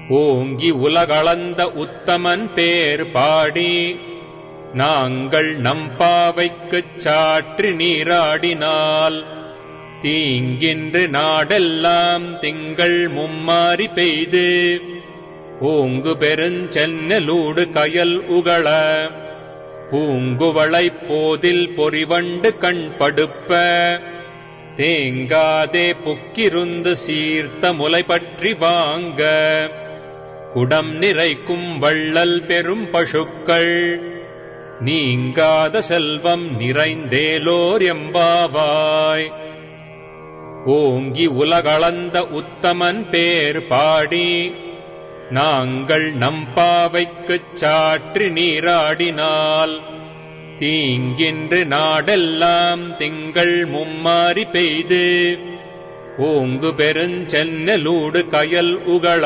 ஓங்கி உலகளந்த உத்தமன் பேர் பாடி நாங்கள் நம்பாவைக்குச் சாற்றி நீராடினால் தீங்கின்று நாடெல்லாம் திங்கள் மும்மாரி பெய்து ஓங்கு பெருஞ்சென்னலூடு கயல் உகள பூங்குவளைப் போதில் பொறிவண்டு கண் படுப்ப தேங்காதே புக்கிருந்து சீர்த்த முலை பற்றி வாங்க குடம் நிறைக்கும் வள்ளல் பெரும் பசுக்கள் நீங்காத செல்வம் நிறைந்தேலோர் எம்பாவாய். ஓங்கி உலகளந்த உத்தமன் பேர் பாடி நாங்கள் நம்பாவைக்குச் சாற்றி நீராடினால் தீங்கின்று நாடெல்லாம் திங்கள் மும்மாரி பெய்து ஓங்கு பெருஞ்சென்னலூடு கயல் உகள